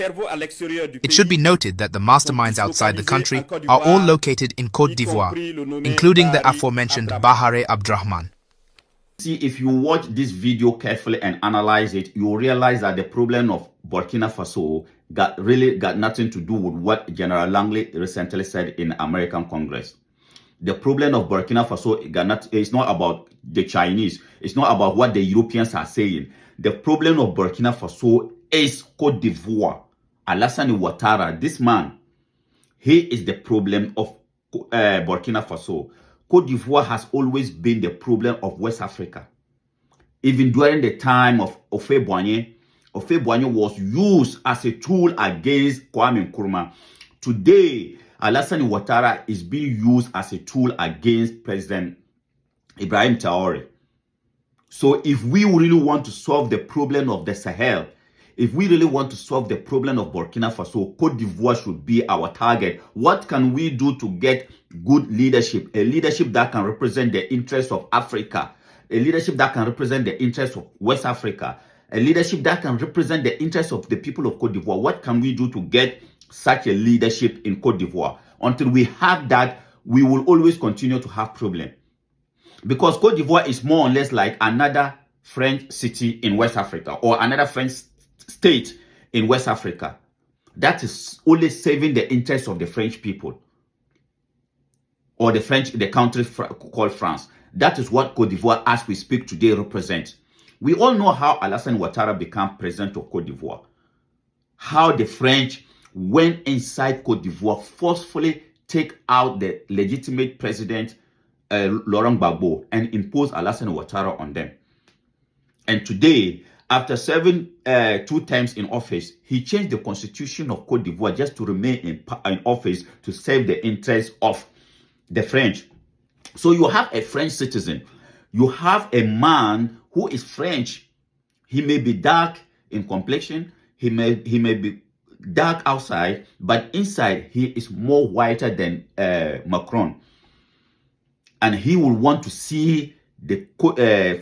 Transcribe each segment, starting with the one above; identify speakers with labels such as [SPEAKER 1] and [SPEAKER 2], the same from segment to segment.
[SPEAKER 1] It should be noted that the masterminds outside the country are all located in Côte d'Ivoire, including the aforementioned Bahare Abdrahman.
[SPEAKER 2] See, if you watch this video carefully and analyze it, you will realize that the problem of Burkina Faso really got nothing to do with what General Langley recently said in American Congress. The problem of Burkina Faso is not about the Chinese. It's not about what the Europeans are saying. The problem of Burkina Faso is Côte d'Ivoire. Alassane Ouattara, this man, he is the problem of Burkina Faso. Côte d'Ivoire has always been the problem of West Africa. Even during the time of Houphouët-Boigny was used as a tool against Kwame Nkrumah. Today, Alassane Ouattara is being used as a tool against President Ibrahim Traoré. So if we really want to solve the problem of the Sahel, if we really want to solve the problem of Burkina Faso, Côte d'Ivoire should be our target. What can we do to get good leadership? A leadership that can represent the interests of Africa. A leadership that can represent the interests of West Africa. A leadership that can represent the interests of the people of Côte d'Ivoire. What can we do to get such a leadership in Côte d'Ivoire? Until we have that, we will always continue to have problems. Because Côte d'Ivoire is more or less like another French city in West Africa or another French state in West Africa that is only serving the interests of the French people or the country called France. That is what Côte d'Ivoire, as we speak today, represents. We all know how Alassane Ouattara became president of Côte d'Ivoire. How the French went inside Côte d'Ivoire, forcefully take out the legitimate president, Laurent Gbagbo, and impose Alassane Ouattara on them. And today, after serving 2 terms in office, he changed the constitution of Côte d'Ivoire just to remain in office to serve the interests of the French. So you have a French citizen. You have a man who is French. He may be dark in complexion. He may be dark outside, but inside he is more whiter than Macron. And he will want to see the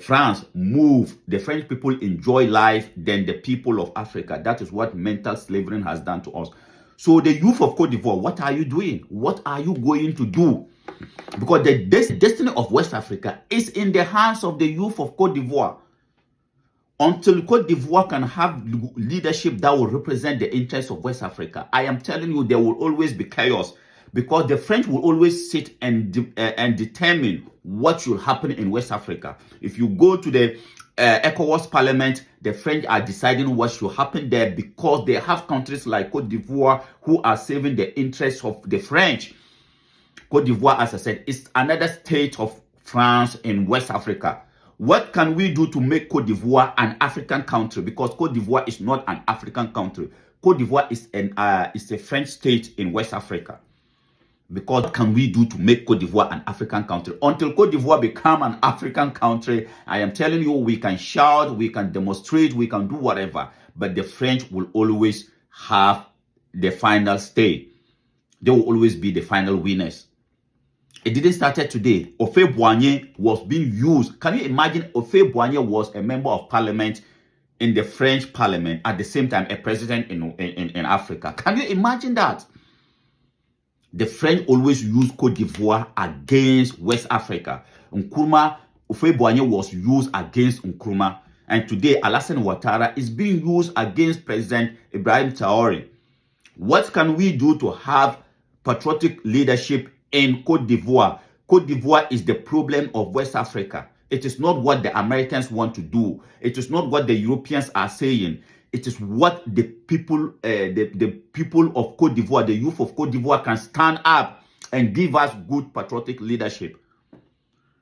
[SPEAKER 2] France move, the French people enjoy life than the people of Africa. That is what mental slavery has done to us. So the youth of Côte d'Ivoire, what are you doing? What are you going to do? Because the destiny of West Africa is in the hands of the youth of Côte d'Ivoire. Until Côte d'Ivoire can have leadership that will represent the interests of West Africa, I am telling you, there will always be chaos. Because the French will always sit and determine what should happen in West Africa. If you go to the ECOWAS parliament, the French are deciding what should happen there because they have countries like Côte d'Ivoire who are serving the interests of the French. Côte d'Ivoire, as I said, is another state of France in West Africa. What can we do to make Côte d'Ivoire an African country? Because Côte d'Ivoire is not an African country. Côte d'Ivoire is a French state in West Africa. Because what can we do to make Côte d'Ivoire an African country? Until Côte d'Ivoire become an African country, I am telling you, we can shout, we can demonstrate, we can do whatever. But the French will always have the final say. They will always be the final winners. It didn't start today. Houphouët-Boigny was being used. Can you imagine Houphouët-Boigny was a member of parliament in the French parliament, at the same time a president in Africa? Can you imagine that? The French always use Côte d'Ivoire against West Africa. Houphouët-Boigny was used against Nkrumah. And today, Alassane Ouattara is being used against President Ibrahim Traoré. What can we do to have patriotic leadership in Côte d'Ivoire? Côte d'Ivoire is the problem of West Africa. It is not what the Americans want to do. It is not what the Europeans are saying. It is what the people, the people of Côte d'Ivoire, the youth of Côte d'Ivoire can stand up and give us good patriotic leadership.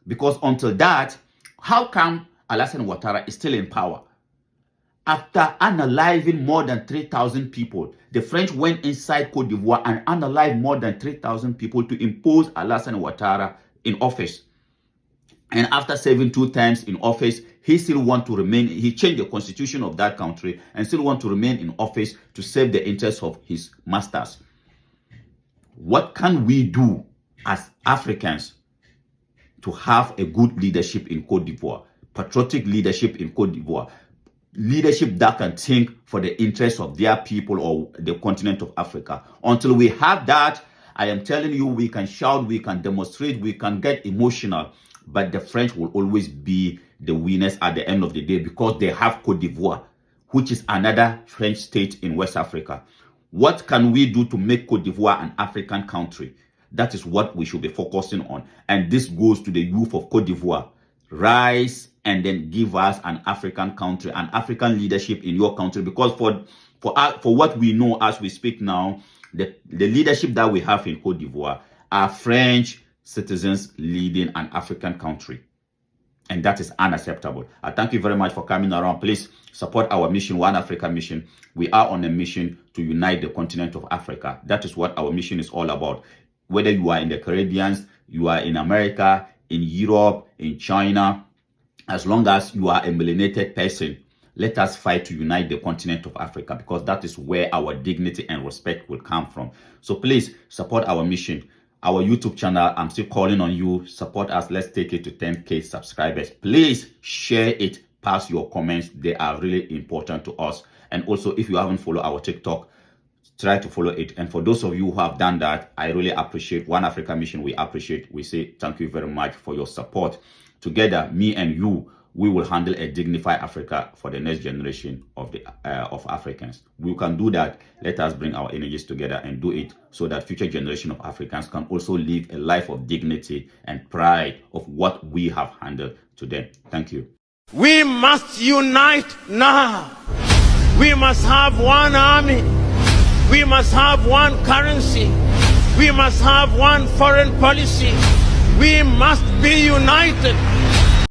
[SPEAKER 2] Because until that, how come Alassane Ouattara is still in power? After unaliving more than 3,000 people, the French went inside Côte d'Ivoire and unalived more than 3,000 people to impose Alassane Ouattara in office. And after serving 2 terms in office, he still wants to remain. He changed the constitution of that country and still wants to remain in office to serve the interests of his masters. What can we do as Africans to have a good leadership in Côte d'Ivoire? Patriotic leadership in Côte d'Ivoire. leadership that can think for the interests of their people or the continent of Africa. Until we have that, I am telling you, we can shout, we can demonstrate, we can get emotional, but the French will always be the winners at the end of the day because they have Cote d'Ivoire, which is another French state in West Africa. What can we do to make Cote d'Ivoire an African country? That is what we should be focusing on. And this goes to the youth of Cote d'Ivoire. Rise and then give us an African country, an African leadership in your country. Because for what we know as we speak now, the leadership that we have in Cote d'Ivoire are French citizens leading an African country. And that is unacceptable. I thank you very much for coming around. Please support our mission, One Africa Mission. We are on a mission to unite the continent of Africa. That is what our mission is all about. Whether you are in the Caribbean, you are in America, in Europe, in China, as long as you are a melanated person, let us fight to unite the continent of Africa, because that is where our dignity and respect will come from. So please support our mission. Our YouTube channel, I'm still calling on you. Support us. Let's take it to 10K subscribers. Please share it. Pass your comments. They are really important to us. And also, if you haven't followed our TikTok, try to follow it. And for those of you who have done that, I really appreciate One Africa Mission. We appreciate. We say thank you very much for your support. Together, me and you, we will handle a dignified Africa for the next generation of Africans. We can do that. Let us bring our energies together and do it so that future generation of Africans can also live a life of dignity and pride of what we have handled today. Thank you.
[SPEAKER 3] We must unite now. We must have one army. We must have one currency. We must have one foreign policy. We must be united.